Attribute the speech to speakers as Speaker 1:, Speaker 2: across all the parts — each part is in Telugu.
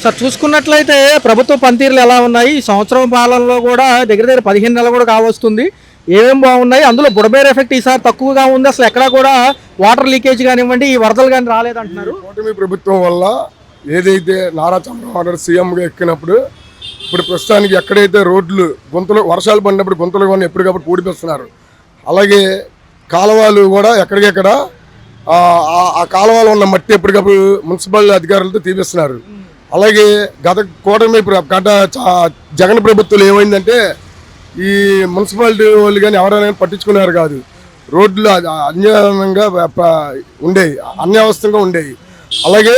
Speaker 1: సార్ చూసుకున్నట్లయితే ప్రభుత్వ పనితీరులు ఎలా ఉన్నాయి? ఈ సంవత్సరం పాలనలో కూడా దగ్గర దగ్గర 15 నెలలు కూడా కావస్తుంది. ఏమేమి బాగున్నాయి? అందులో బుడమేరు ఎఫెక్ట్ ఈసారి తక్కువగా ఉంది. అసలు ఎక్కడా కూడా వాటర్ లీకేజ్ కానివ్వండి, ఈ వరదలు కానీ రాలేదంటున్నారు.
Speaker 2: కూటమి ప్రభుత్వం వల్ల ఏదైతే నారా చంద్రబాబు నాయుడు సీఎంగా ఎక్కినప్పుడు ఇప్పుడు ప్రస్తుతానికి ఎక్కడైతే రోడ్లు గుంతలు వర్షాలు పడినప్పుడు గుంతలు కానీ ఎప్పటికప్పుడు పూడిపిస్తున్నారు. అలాగే కాలువలు కూడా ఎక్కడికెక్కడ ఆ కాలువలో ఉన్న మట్టి ఎప్పటికప్పుడు మున్సిపల్ అధికారులతో తీపిస్తున్నారు. అలాగే గత కూటమి గత జగన్ ప్రభుత్వం ఏమైందంటే ఈ మున్సిపాలిటీ వాళ్ళు కానీ ఎవరైనా పట్టించుకున్నారు కాదు. రోడ్లు అన్యాయంగా ఉండేవి, అన్యావస్థంగా ఉండేవి. అలాగే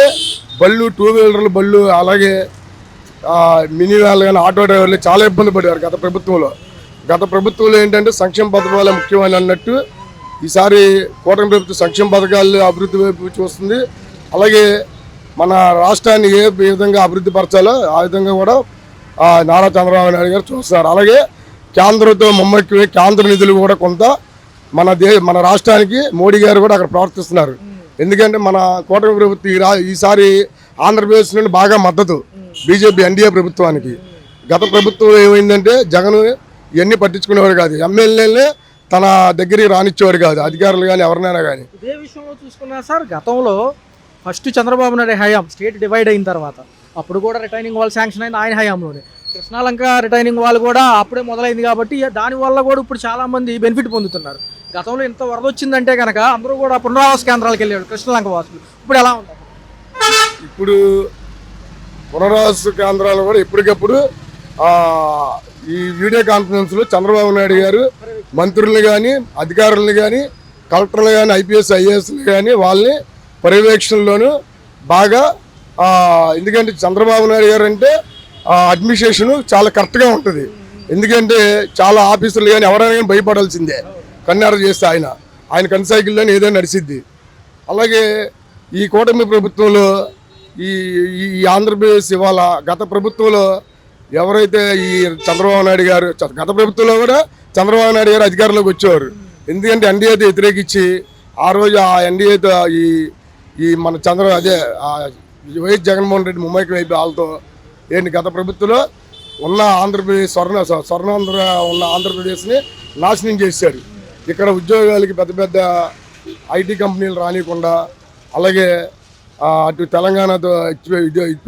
Speaker 2: బళ్ళు, 2 వీలర్లు బళ్ళు, అలాగే మినీ వ్యాన్లు కానీ ఆటో డ్రైవర్లు చాలా ఇబ్బంది పడేవారు గత ప్రభుత్వంలో. గత ప్రభుత్వంలో ఏంటంటే సంక్షేమ పథకాలు ముఖ్యమైన అన్నట్టు ఈసారి కూటమి ప్రభుత్వం సంక్షేమ పథకాలు అభివృద్ధి వైపు చూస్తుంది. అలాగే మన రాష్ట్రాన్ని ఏ విధంగా అభివృద్ధి పరచాలో ఆ విధంగా కూడా నారా చంద్రబాబు నాయుడు గారు చూస్తున్నారు. అలాగే కేంద్రంతో మమ్మకి కేంద్ర నిధులు కూడా కొంత మన రాష్ట్రానికి మోడీ గారు కూడా అక్కడ ప్రవర్తిస్తున్నారు. ఎందుకంటే మన కూటమి ప్రభుత్వం ఈసారి ఆంధ్రప్రదేశ్ నుండి బాగా మద్దతు బీజేపీ ఎన్డీఏ ప్రభుత్వానికి. గత ప్రభుత్వం ఏమైందంటే జగన్ ఇవన్నీ పట్టించుకునేవాడు కాదు, ఎమ్మెల్యేలనే తన దగ్గరికి రానిచ్చేవాడు కాదు, అధికారులు కానీ ఎవరినైనా కానీ.
Speaker 1: ఇదే విషయంలో చూసుకున్నా సార్, గతంలో ఫస్ట్ చంద్రబాబు నాయుడు హయాం స్టేట్ డివైడ్ అయిన తర్వాత అప్పుడు కూడా రిటైనింగ్ వాల్ శాంక్షన్ అయింది ఆయన హయాంలోనే. కృష్ణాలంక రిటైనింగ్ వాల్ కూడా అప్పుడే మొదలైంది కాబట్టి దానివల్ల కూడా ఇప్పుడు చాలామంది బెనిఫిట్ పొందుతున్నారు. గతంలో ఇంత వరద వచ్చిందంటే కనుక అందరూ కూడా పునరావాస కేంద్రాలకు వెళ్ళాడు కృష్ణలంక వాసులు. ఇప్పుడు ఎలా ఉంది?
Speaker 2: ఇప్పుడు పునరావాస కేంద్రాలు కూడా ఎప్పటికప్పుడు ఈ వీడియో కాన్ఫరెన్స్లో చంద్రబాబు నాయుడు గారు మంత్రులను కానీ అధికారులను కానీ కలెక్టర్లు కానీ ఐపీఎస్ ఐఏఎస్లు కానీ వాళ్ళని పర్యవేక్షణలోనూ బాగా ఎందుకంటే చంద్రబాబు నాయుడు గారు అంటే అడ్మినిస్ట్రేషన్ చాలా కరెక్ట్గా ఉంటుంది. ఎందుకంటే చాలా ఆఫీసులు కానీ ఎవరైనా కానీ భయపడాల్సిందే కన్నెర చేస్తే ఆయన కన్సైకిల్లోనే ఏదైనా నడిచిద్ది. అలాగే ఈ కూటమి ప్రభుత్వంలో ఈ ఆంధ్రప్రదేశ్ ఇవాళ గత ప్రభుత్వంలో ఎవరైతే ఈ చంద్రబాబు నాయుడు గారు గత ప్రభుత్వంలో కూడా చంద్రబాబు నాయుడు గారు అధికారంలోకి వచ్చేవారు. ఎందుకంటే ఎన్డీఏతో వ్యతిరేకించి ఆ రోజు ఆ ఎన్డీఏతో ఈ మన వైఎస్ జగన్మోహన్ రెడ్డి ముంబైకి వైపు వాళ్ళతో ఏంటి గత ప్రభుత్వంలో ఉన్న ఆంధ్రప్రదేశ్ స్వర్ణాంధ్ర ఉన్న ఆంధ్రప్రదేశ్ని నాశనం చేశారు. ఇక్కడ ఉద్యోగాలకి పెద్ద పెద్ద ఐటీ కంపెనీలు రానియకుండా అలాగే అటు తెలంగాణతో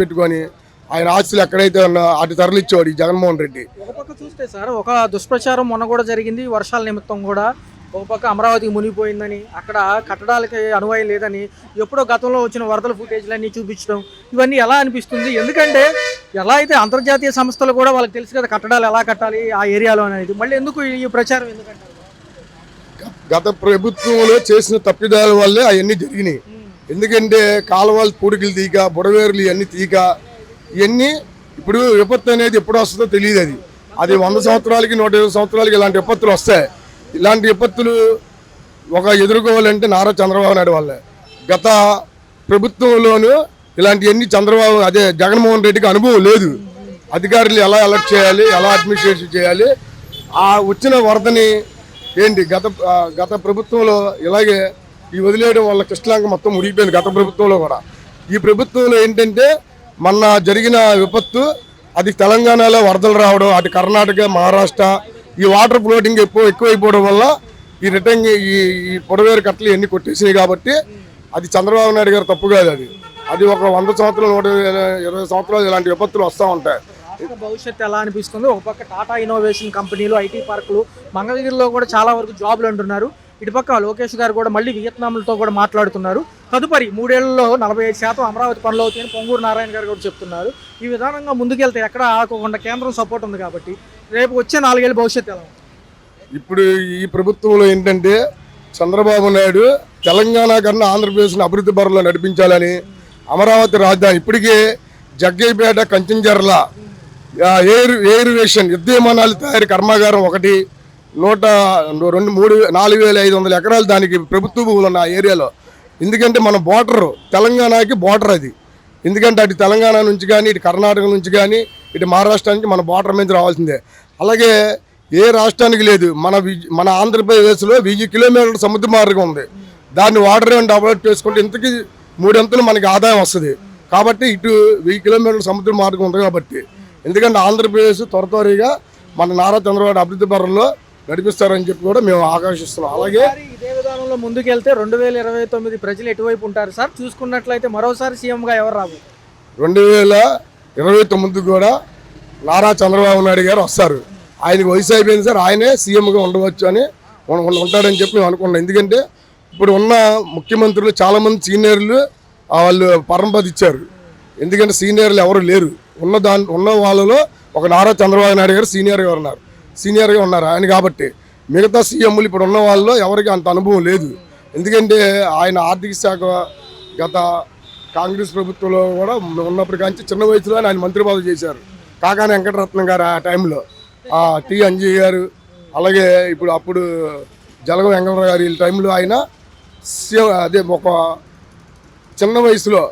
Speaker 2: పెట్టుకొని ఆయన ఆస్తులు ఎక్కడైతే ఉన్నా అటు తరలిచ్చేవాడు ఈ జగన్మోహన్ రెడ్డి.
Speaker 1: ఒక పక్క చూస్తే సార్ ఒక దుష్ప్రచారం మొన్న కూడా జరిగింది. వర్షాల నిమిత్తం కూడా ఒక పక్క అమరావతికి మునిగిపోయిందని, అక్కడ కట్టడాలకి అనువయం లేదని, ఎప్పుడో గతంలో వచ్చిన వరదల ఫుటేజ్లన్నీ చూపించడం, ఇవన్నీ ఎలా అనిపిస్తుంది? ఎందుకంటే ఎలా అయితే అంతర్జాతీయ సంస్థలు కూడా వాళ్ళకి తెలుసు కదా కట్టడాలు ఎలా కట్టాలి ఆ ఏరియాలో అనేది, మళ్ళీ ఎందుకు ఈ ప్రచారం ఎందుకంటారు?
Speaker 2: గత ప్రభుత్వంలో చేసిన తప్పిదాల వల్లే అవన్నీ జరిగినాయి. ఎందుకంటే కాలువలు పూడికలు తీక బుడవేరులు ఇవన్నీ తీక ఇవన్నీ ఇప్పుడు విపత్తు అనేది ఎప్పుడు వస్తుందో తెలియదు. అది 100 సంవత్సరాలకి 120 సంవత్సరాలకి ఇలాంటి విపత్తులు వస్తాయి. ఇలాంటి విపత్తులు ఎదుర్కోవాలంటే నారా చంద్రబాబు నాయుడు వల్లే. గత ప్రభుత్వంలోనూ ఇలాంటివన్నీ జగన్మోహన్ రెడ్డికి అనుభవం లేదు. అధికారులు ఎలా అలర్ట్ చేయాలి, ఎలా అడ్మినిస్ట్రేషన్ చేయాలి, ఆ వచ్చిన వరదని ఏంటి గత ప్రభుత్వంలో ఇలాగే ఈ వదిలేయడం వల్ల కృష్ణలంక మొత్తం మునిగిపోయింది. గత ప్రభుత్వంలో కూడా ఈ ప్రభుత్వంలో ఏంటంటే మొన్న జరిగిన విపత్తు అది తెలంగాణలో వరదలు రావడం, అటు కర్ణాటక మహారాష్ట్ర ఈ వాటర్ ఫ్లోటింగ్ ఎక్కువైపోవడం వల్ల ఈ రిటర్న్ ఈ పొడవేరు కట్టలు ఎన్ని కొట్టేసినాయి. కాబట్టి అది చంద్రబాబు నాయుడు గారు తప్పు కాదు. అది ఒక 100 సంవత్సరాలు 120 సంవత్సరాలు ఇలాంటి విపత్తులు వస్తూ ఉంటాయి.
Speaker 1: భవిష్యత్తు ఎలా అనిపిస్తుంది? ఒక పక్క టాటా ఇన్నోవేషన్ కంపెనీలు, ఐటీ పార్కులు, మంగళగిరిలో కూడా చాలా వరకు జాబ్లు అంటున్నారు. ఇటుపక్క లోకేష్ గారు కూడా మళ్ళీ వియత్నాంలతో కూడా మాట్లాడుతున్నారు. తదుపరి 3 ఏళ్లలో 45% అమరావతి పనులు అవుతాయని పొంగూరు నారాయణ గారు కూడా చెప్తున్నారు. ఈ విధానంగా ముందుకెళ్తే ఎక్కడ ఆకోకుండా కేంద్రం సపోర్ట్ ఉంది కాబట్టి రేపు వచ్చే 4 ఏళ్ళ భవిష్యత్తు ఎలా ఉంది?
Speaker 2: ఇప్పుడు ఈ ప్రభుత్వంలో ఏంటంటే చంద్రబాబు నాయుడు తెలంగాణ కన్నా ఆంధ్రప్రదేశ్ని అభివృద్ధి బరిలో నడిపించాలని అమరావతి రాజధాని ఇప్పటికే జగ్గైపేట కంచెంజర్ల ఎయిర్వేషన్ యుద్ధ విమానాలు తయారీ కర్మాగారం ఒకటి 4,500 ఎకరాలు దానికి ప్రభుత్వ భూములు ఉన్న ఏరియాలో. ఎందుకంటే మన బోర్డర్ తెలంగాణకి బోర్డర్ అది. ఎందుకంటే అటు తెలంగాణ నుంచి కానీ ఇటు కర్ణాటక నుంచి కానీ ఇటు మహారాష్ట్ర నుంచి మన బోర్డర్ మీద రావాల్సిందే. అలాగే ఏ రాష్ట్రానికి లేదు. మన ఆంధ్రప్రదేశ్లో 1000 కిలోమీటర్ల సముద్ర మార్గం ఉంది. దాన్ని వాటర్ డెవలప్ చేసుకుంటే ఇంతకీ 3 అంతలు మనకి ఆదాయం వస్తుంది. కాబట్టి ఇటు 1000 కిలోమీటర్ల సముద్ర మార్గం ఉంది కాబట్టి, ఎందుకంటే ఆంధ్రప్రదేశ్ త్వరగా మన నారా చంద్రబాబు అభివృద్ధి పరంలో నడిపిస్తారని చెప్పి కూడా మేము ఆకాంక్షిస్తున్నాం. అలాగే
Speaker 1: ఇదే విధానంలో ముందుకెళ్తే 2029 ప్రజలు ఎటువైపు ఉంటారు సార్? చూసుకున్నట్లయితే మరోసారి సీఎంగా ఎవరు రావు?
Speaker 2: 2029 కూడా నారా చంద్రబాబు నాయుడు గారు వస్తారు. ఆయనకి వయసు అయిపోయింది సార్, ఆయనే సీఎంగా ఉండవచ్చు అని ఉంటాడని చెప్పి మేము అనుకున్నాం. ఎందుకంటే ఇప్పుడు ఉన్న ముఖ్యమంత్రులు చాలామంది సీనియర్లు వాళ్ళు పరంపద ఇచ్చారు. ఎందుకంటే సీనియర్లు ఎవరు లేరు. ఉన్న వాళ్ళలో ఒక నారా చంద్రబాబు నాయుడు గారు సీనియర్గా ఉన్నారు ఆయన. కాబట్టి మిగతా సీఎంలు ఇప్పుడు ఉన్న వాళ్ళలో ఎవరికి అంత అనుభవం లేదు. ఎందుకంటే ఆయన ఆర్థిక శాఖ గత కాంగ్రెస్ ప్రభుత్వంలో కూడా ఉన్నప్పుడు కానీ చిన్న వయసులో ఆయన మంత్రి పదవి చేశారు. కాకాని వెంకటరత్నం గారు ఆ టైంలో, టి అంజయ్ గారు, అలాగే అప్పుడు జలగం వెంకటరావు గారు ఈ టైంలో ఆయన అదే ఒక చిన్న వయసులో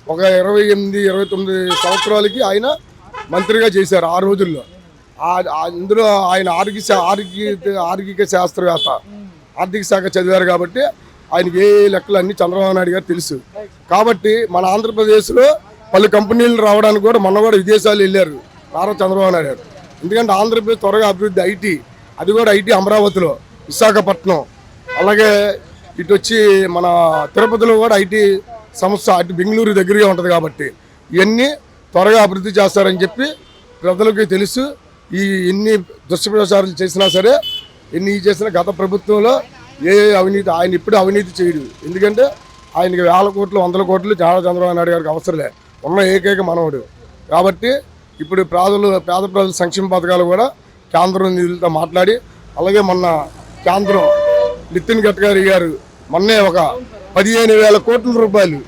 Speaker 2: ఒక 28-29 సంవత్సరాలకి ఆయన మంత్రిగా చేశారు ఆ రోజుల్లో. అందులో ఆయన ఆర్థిక శాస్త్రవేత్త, ఆర్థిక శాఖ చదివారు కాబట్టి ఆయనకి ఏ లెక్కలు అన్నీ చంద్రబాబు నాయుడు గారు తెలుసు. కాబట్టి మన ఆంధ్రప్రదేశ్లో పలు కంపెనీలు రావడానికి కూడా మొన్న కూడా విదేశాలు వెళ్ళారు నారా చంద్రబాబు నాయుడు గారు. ఎందుకంటే ఆంధ్రప్రదేశ్ త్వరగా అభివృద్ధి ఐటీ, అది కూడా ఐటీ అమరావతిలో, విశాఖపట్నం, అలాగే ఇటు వచ్చి మన తిరుపతిలో కూడా ఐటీ సంస్థ, అటు బెంగళూరు దగ్గరగా ఉంటుంది. కాబట్టి ఇవన్నీ త్వరగా అభివృద్ధి చేస్తారని చెప్పి ప్రజలకి తెలుసు. ఎన్ని దుష్ప్రచారాలు చేసినా సరే, ఎన్ని చేసినా గత ప్రభుత్వంలో ఏ అవినీతి ఆయన ఇప్పుడు అవినీతి చేయడు. ఎందుకంటే ఆయనకి 1,000 కోట్లు 100 కోట్లు నారా చంద్రబాబు నాయుడు గారికి అవసరంలే, ఉన్న ఏకైక మనవుడు. కాబట్టి ఇప్పుడు పేద ప్రజల సంక్షేమ పథకాలు కూడా కేంద్రం నిధులతో మాట్లాడి, అలాగే మొన్న కేంద్రం నితిన్ గడ్కరీ గారు మొన్నే ఒక 15,000 కోట్ల రూపాయలు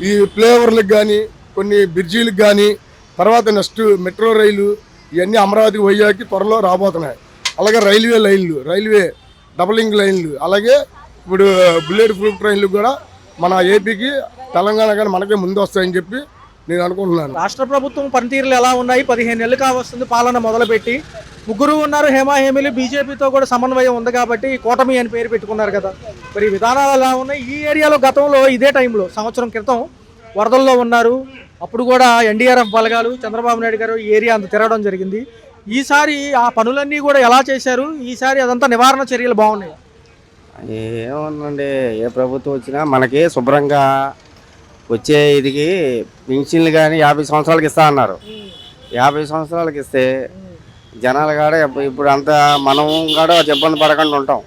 Speaker 2: ఈ ఫ్లేవర్లకు కానీ, కొన్ని బ్రిడ్జీలకు కానీ, తర్వాత నెక్స్ట్ మెట్రో రైలు, ఇవన్నీ అమరావతికి వైజాగ్కి త్వరలో రాబోతున్నాయి. అలాగే రైల్వే డబలింగ్ లైన్లు, అలాగే ఇప్పుడు బుల్లెట్ ప్రూఫ్ ట్రైన్లు కూడా మన ఏపీకి, తెలంగాణ కానీ మనకే ముందు వస్తాయని చెప్పి నేను అనుకుంటున్నాను.
Speaker 1: రాష్ట్ర ప్రభుత్వం పనితీరులు ఎలా ఉన్నాయి? 15 నెలలు కావస్తుంది పాలన మొదలుపెట్టి. ముగ్గురు ఉన్నారు హేమాహేమిలు, బీజేపీతో కూడా సమన్వయం ఉంది కాబట్టి కూటమి అని పేరు పెట్టుకున్నారు కదా. మరి విధానాలు ఎలా ఉన్నాయి? ఈ ఏరియాలో గతంలో ఇదే టైంలో సంవత్సరం క్రితం వరదల్లో ఉన్నారు. అప్పుడు కూడా ఎన్డీఆర్ఎఫ్ బలగాలు, చంద్రబాబు నాయుడు గారు ఈ ఏరియా అంత తిరగడం జరిగింది. ఈసారి ఆ పనులన్నీ కూడా ఎలా చేశారు? ఈసారి అదంతా నివారణ చర్యలు బాగున్నాయి?
Speaker 3: ఏముందండి, ఏ ప్రభుత్వం వచ్చినా మనకి శుభ్రంగా వచ్చే ఇదికి పెన్షన్లు కానీ 50 సంవత్సరాలకి ఇస్తా అన్నారు. 50 సంవత్సరాలకి ఇస్తే జనాలు కూడా ఇప్పుడు అంతా మనం కూడా ఇబ్బంది పడకుండా ఉంటాం.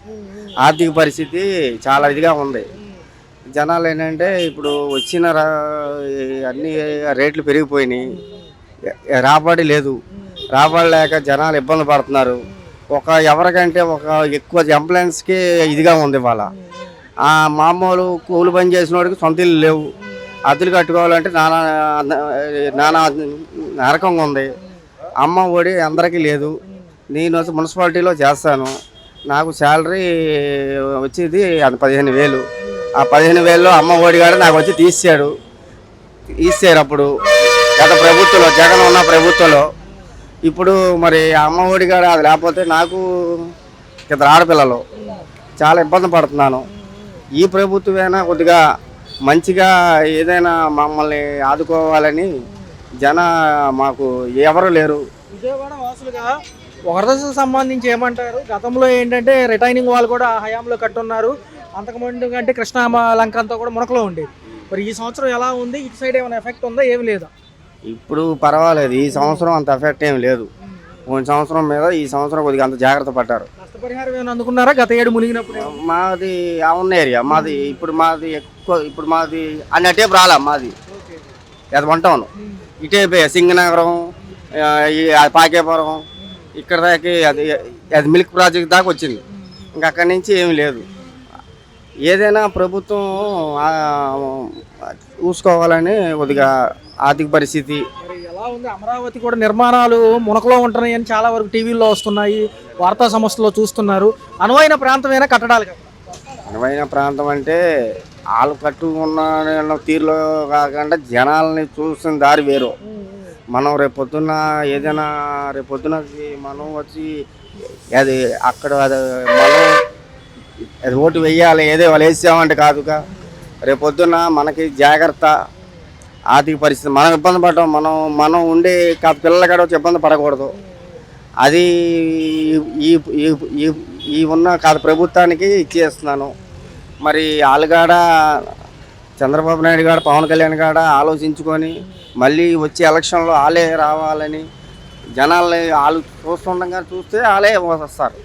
Speaker 3: ఆర్థిక పరిస్థితి చాలా ఇదిగా ఉంది. జనాలు ఏంటంటే ఇప్పుడు వచ్చిన అన్ని రేట్లు పెరిగిపోయినాయి, రాబడి లేదు. రాబడి లేక జనాలు ఇబ్బంది పడుతున్నారు. ఎవరికంటే ఎక్కువ ఎంప్లాయన్స్కి ఇదిగా ఉంది. ఇవాళ మామూలు కూలి పని చేసిన వాడికి సొంత ఇల్లు లేవు, అద్దెలు కట్టుకోవాలంటే నానా నరకంగా ఉంది. అమ్మ ఒడి అందరికీ లేదు. నేను మున్సిపాలిటీలో చేస్తాను, నాకు శాలరీ వచ్చేది అది 15,000. ఆ 15,000లో అమ్మ ఒడి గారు నాకు వచ్చి తీసారు. అప్పుడు గత ప్రభుత్వంలో, జగన్ ఉన్న ప్రభుత్వంలో. ఇప్పుడు మరి అమ్మ ఒడి గారు అది లేకపోతే నాకు ఇద్దరు ఆడపిల్లలు, చాలా ఇబ్బంది పడుతున్నాను. ఈ ప్రభుత్వమైనా కొద్దిగా మంచిగా ఏదైనా మమ్మల్ని ఆదుకోవాలని మాకు ఎవరు లేరు.
Speaker 1: విజయవాడ వాసులుగా వరదకు సంబంధించి ఏమంటారు? గతంలో ఏంటంటే రిటైనింగ్ వాళ్ళు కూడా హయాంలో కట్టున్నారు. అంతకుముందు కంటే కృష్ణా లంక అంతా కూడా మునకలో ఉండేది. మరి ఈ సంవత్సరం ఎలా ఉంది? ఇటు సైడ్ ఏమైనా ఎఫెక్ట్ ఉందా? ఏమి లేదా?
Speaker 3: ఇప్పుడు పర్వాలేదు, ఈ సంవత్సరం అంత ఎఫెక్ట్ ఏమి లేదు. పోయిన సంవత్సరం మీద ఈ సంవత్సరం కొద్దిగా అంత జాగ్రత్త పడ్డారు.
Speaker 1: నష్టపరిహారం ఏమైనా అందుకున్నారా గత ఏడు మునిగినప్పుడు?
Speaker 3: మాది ఉన్న ఏరియా మాది. ఇప్పుడు మాది అన్నట్టే రాలా. మాది అది వంటాను ఇటే సింగనగరం, పాకేపురం, ఇక్కడ దాకా అది మిల్క్ ప్రాజెక్ట్ దాకా వచ్చింది. ఇంకా అక్కడి నుంచి ఏమి లేదు. ఏదైనా ప్రభుత్వం చూసుకోవాలని కొద్దిగా ఆర్థిక పరిస్థితి
Speaker 1: ఎలా ఉంది? అమరావతి కూడా నిర్మాణాలు మునకలో ఉంటున్నాయి అని చాలా వరకు టీవీల్లో వస్తున్నాయి, వార్తా సంస్థలో చూస్తున్నారు. అనువైన ప్రాంతమైనా కట్టడాలు కదా.
Speaker 3: అనువైన ప్రాంతం అంటే వాళ్ళు కట్టుకున్న తీరులో కాకుండా జనాలని చూస్తున్న దారి వేరు. మనం రేపొద్దున ఏదైనా రేపొద్దునకి మనం వచ్చి అది అక్కడ మనం అది ఓటు వేయాలి, ఏదో వాళ్ళు వేసామంటే కాదుగా. రేపొద్దున మనకి జాగ్రత్త ఆర్థిక పరిస్థితి మనం ఇబ్బంది పడటం, మనం ఉండే పిల్లల కాడ వచ్చి ఇబ్బంది పడకూడదు. అది ఈ ఈ ఈ ఉన్న ప్రభుత్వానికి ఇచ్చేస్తున్నాను. మరి ఆలుగాడ చంద్రబాబు నాయుడు గారు, పవన్ కళ్యాణ్ గారు ఆలోచించుకొని మళ్ళీ వచ్చే ఎలక్షన్లో వాళ్ళే రావాలని జనాల్ని వాళ్ళు చూస్తుండగా చూస్తే వాళ్ళే వస్తారు.